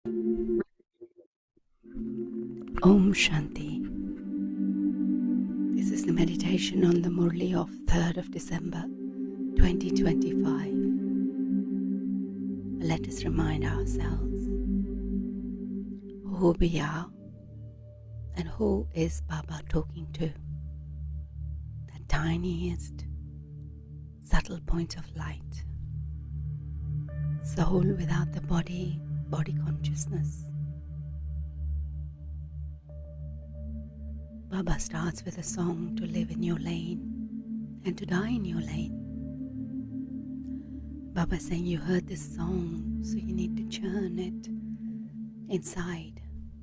Om Shanti. This is the meditation on the Murli of 3rd of December 2025. Let us remind ourselves who we are and who is Baba talking to. The tiniest, subtle point of light. Soul without the body, body consciousness. Baba starts with a song to live in your lane and to die in your lane. Baba saying you heard this song, so you need to churn it inside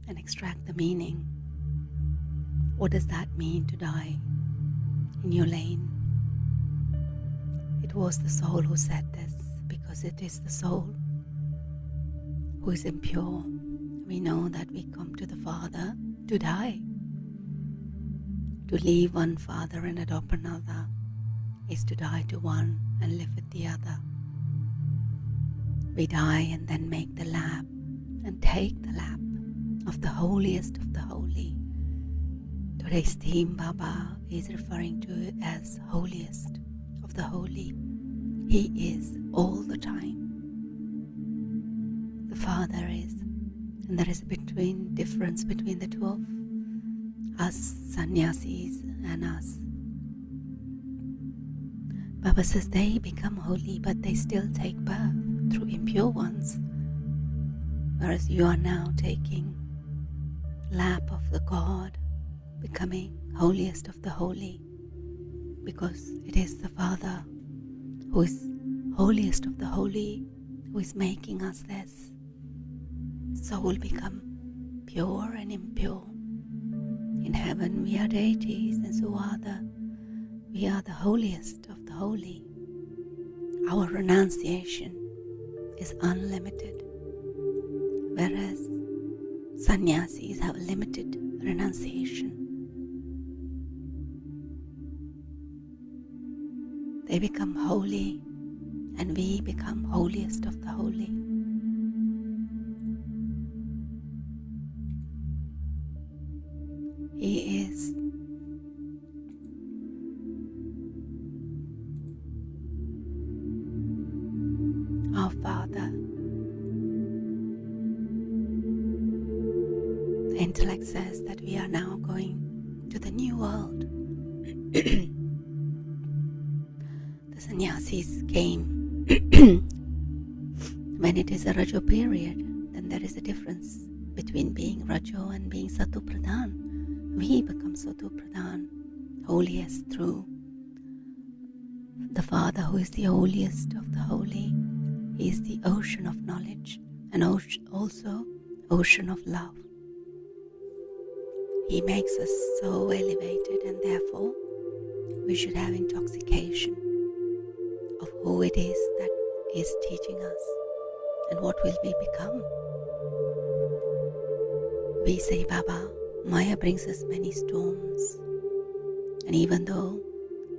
and extract the meaning. What does that mean to die in your lane? It was the soul who said this, because it is the soul who is impure. We know that we come to the Father to die. To leave one father and adopt another is to die to one and live with the other. We die and then make the lap and take the lap of the holiest of the holy. Today's theme Baba is referring to it as holiest of the holy. He is all the time. The Father is, and there is a difference between the two of us sannyasis and us. Baba says they become holy, but they still take birth through impure ones, whereas you are now taking lap of the God, becoming holiest of the holy, because it is the Father who is holiest of the holy, who is making us this. Soul become pure and impure. In heaven we are deities, and so we are the holiest of the holy. Our renunciation is unlimited, whereas sannyasis have limited renunciation. They become holy, and we become holiest of the holy. He is our Father. The intellect says that we are now going to the new world. The sannyasis came when it is a Rajo period. Then there is a difference between being Rajo and being Satu Pradhan. We become Satu Pradhan, holiest through the Father who is the holiest of the holy. He is the ocean of knowledge and also ocean of love. He makes us so elevated, and therefore we should have intoxication of who it is that is teaching us and what will we become. We say, Baba, Maya brings us many storms, and even though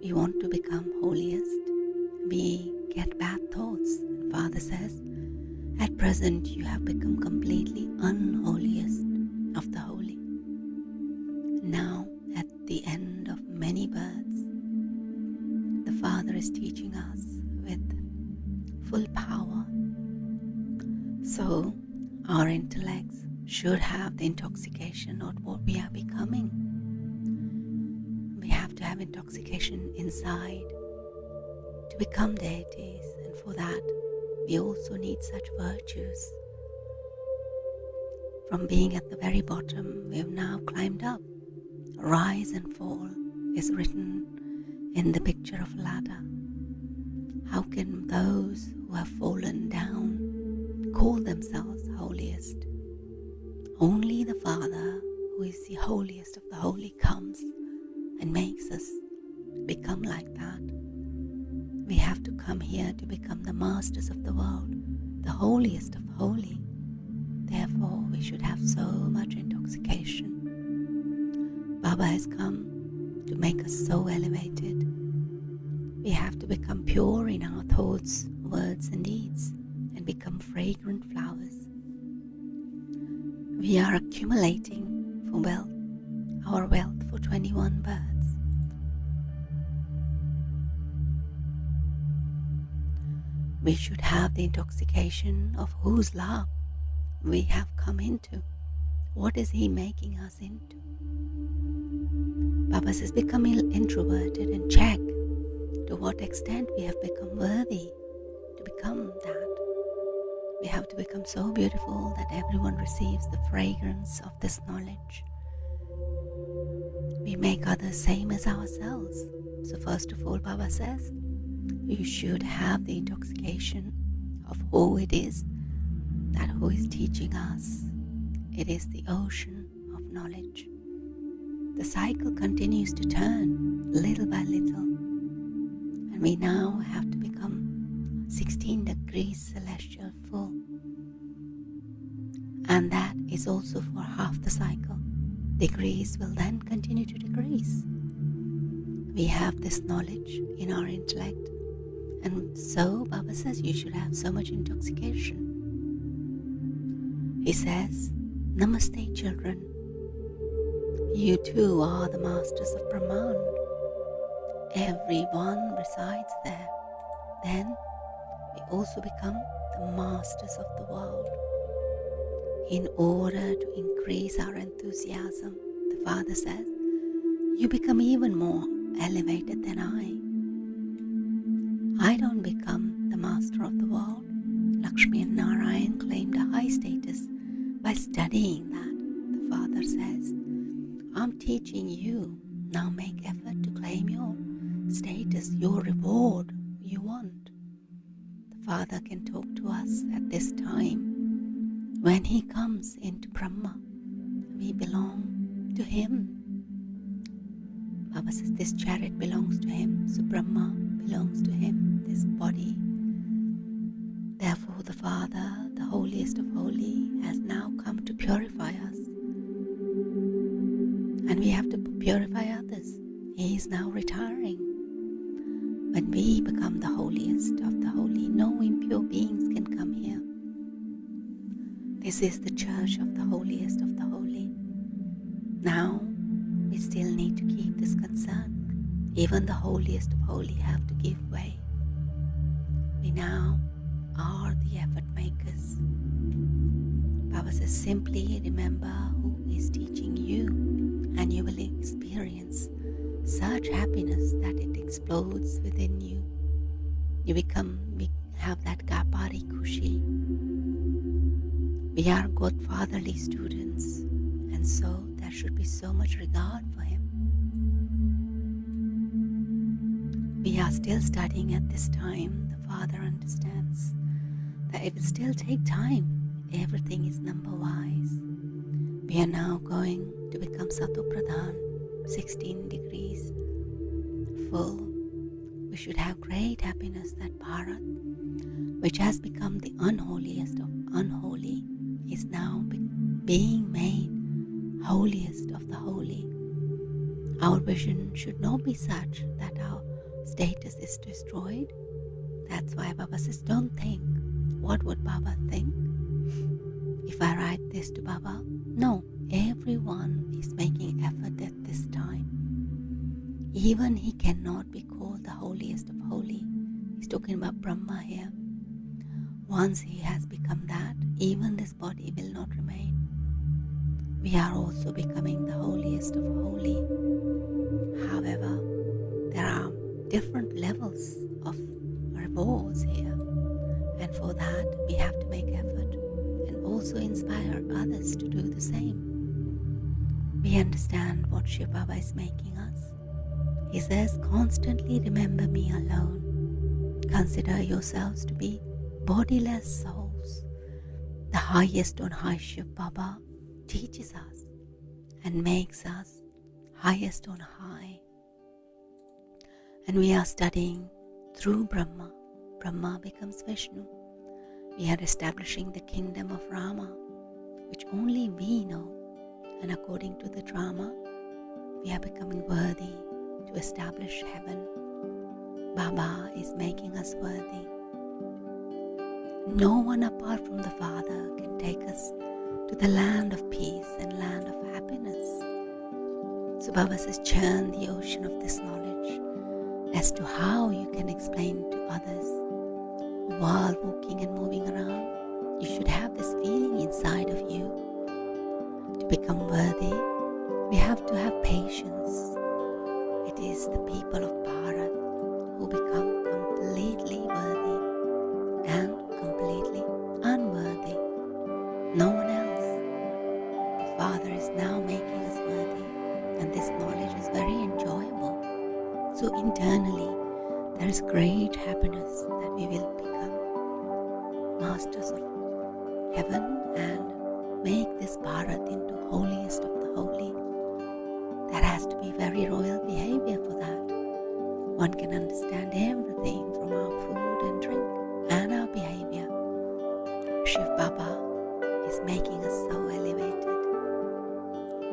we want to become holiest, we get bad thoughts. And Father says, at present you have become completely unholiest of the holy. Now, at the end of many births, the Father is teaching us with full power. So, our intellects should have the intoxication of what we are becoming. We have to have intoxication inside to become deities, and for that we also need such virtues. From being at the very bottom, we have now climbed up. Rise and fall is written in the picture of ladder. How can those who have fallen down call themselves holiest? Only the Father, who is the holiest of the holy, comes and makes us become like that. We have to come here to become the masters of the world, the holiest of holy. Therefore, we should have so much intoxication. Baba has come to make us so elevated. We have to become pure in our thoughts, words, and deeds, and become fragrant flowers. We are accumulating for wealth, our wealth for 21 births. We should have the intoxication of whose love we have come into. What is he making us into? Baba says, become introverted and check to what extent we have become worthy to become that. We have to become so beautiful that everyone receives the fragrance of this knowledge. We make others same as ourselves. So first of all, Baba says, you should have the intoxication of who it is, that who is teaching us. It is the ocean of knowledge. The cycle continues to turn little by little, and we now have to become 16 degrees celestial full. And that is also for half the cycle. Degrees will then continue to decrease. We have this knowledge in our intellect, and so Baba says you should have so much intoxication. He says, Namaste children. You too are the masters of Brahman. Everyone resides there. Then we also become the masters of the world. In order to increase our enthusiasm, the Father says, you become even more elevated than I don't become the master of the world. Lakshmi and Narayan claimed a high status by studying that. The Father says, I'm teaching you. Now make effort to claim your status, your reward you want. The Father can talk to us at this time. When He comes into Brahma, we belong to Him. Baba says this chariot belongs to Him, so Brahma belongs to Him, this body. Therefore the Father, the holiest of holy, has now come to purify us. And we have to purify others. He is now retiring. When we become the holiest of the holy, no impure beings can come here. This is the church of the holiest of the holy. Now, we still need to keep this concern. Even the holiest of holy have to give way. We now are the effort makers. Baba says, simply remember who is teaching you, and you will experience such happiness that it explodes within you. We have that Gapari Kushi. We are godfatherly students, and so there should be so much regard for Him. We are still studying at this time. The Father understands that it will still take time. Everything is number-wise. We are now going to become Sato Pradhan, 16 degrees full. We should have great happiness that Bharat, which has become the unholiest of unholy, is now being made holiest of the holy. Our vision should not be such that our status is destroyed. That's why Baba says, don't think, what would Baba think if I write this to Baba? No, everyone is making effort at this time. Even he cannot be called the holiest of holy. He's talking about Brahma here. Once he has become that, even this body will not remain. We are also becoming the holiest of holy. However, there are different levels of rewards here, and for that we have to make effort and also inspire others to do the same. We understand what Shiv Baba is making us. He says, constantly remember me alone. Consider yourselves to be bodiless souls. The highest on high Shiv Baba teaches us and makes us highest on high. And we are studying through Brahma. Brahma becomes Vishnu. We are establishing the kingdom of Rama, which only we know. And according to the drama, we are becoming worthy to establish heaven. Baba is making us worthy. No one apart from the Father can take us to the land of peace and land of happiness. So Baba says, churn the ocean of this knowledge as to how you can explain to others. While walking and moving around, you should have this feeling inside of you. To become worthy, we have to have patience. It is the people of Bharat who become completely worthy and completely unworthy. No one else. The Father is now making us worthy, and this knowledge is very enjoyable. So internally, there is great happiness that we will become masters of heaven and make this Bharat into holiest of the holy. There has to be very royal behavior for that. One can understand everything from our food and drink and our behavior. Shiv Baba is making us so elevated.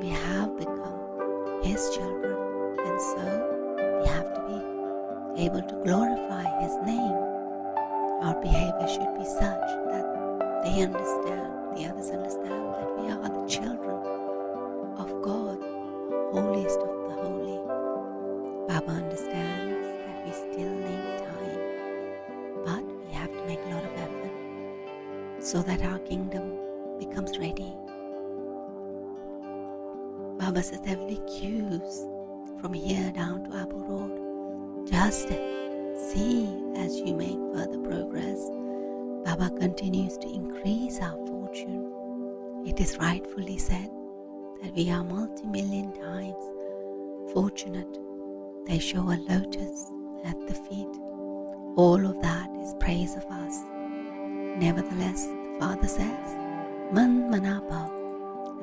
We have become His children, and so we have to be able to glorify His name. Our behavior should be such that they understand, the others understand that we are the children of God, holiest of the holy. Baba understands that we still need time, but we have to make a lot of effort so that our kingdom becomes ready. Baba says there will be queues from here down to Abu Road. Just see as you make further progress, Baba continues to increase our fortune. It is rightfully said that we are multi-million times fortunate. They show a lotus at the feet. All of that is praise of us. Nevertheless, the Father says, Man Manapa,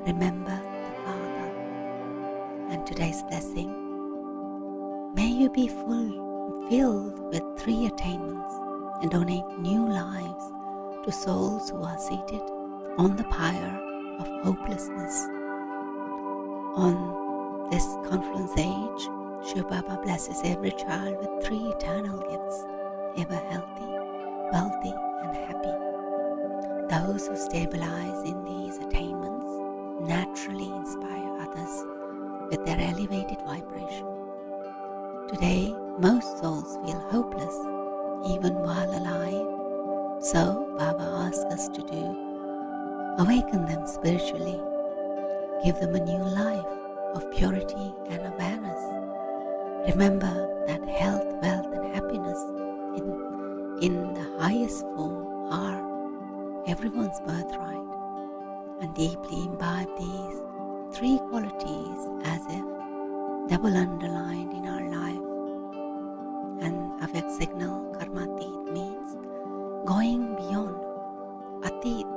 remember the Father. And today's blessing, may you be filled with 3 attainments and donate new lives to souls who are seated on the pyre of hopelessness. On this confluence age, Shiv Baba blesses every child with 3 eternal gifts, ever healthy, wealthy and happy. Those who stabilize in these attainments naturally inspire others with their elevated vibration. Today, most souls feel hopeless even while alive. So, Baba asks us to awaken them spiritually, give them a new life of purity and awareness. Remember that health, wealth and happiness in the highest form are everyone's birthright, and deeply imbibe these 3 qualities as if double-underlined in our life. And Avyakt Signal, Karmateet means going beyond, Atit,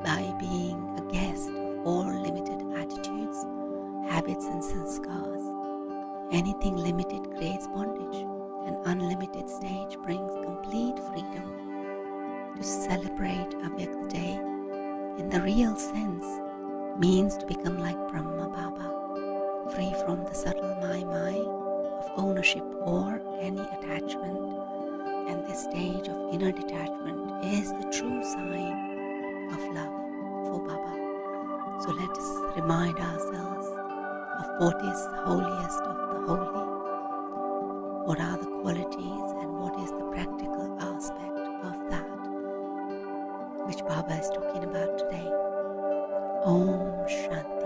by being a guest of all limited attitudes, habits and sanskars. Anything limited creates bondage, and unlimited stage brings complete freedom. To celebrate Avyakt Day in the real sense means to become like Brahma Baba, free from the subtle my of ownership or any attachment. And this stage of inner detachment is the true sign of love for Baba. So let us remind ourselves of what is holiest of the holy, what are the qualities and what is the practical aspect of that which Baba is talking about today. Om Shanti.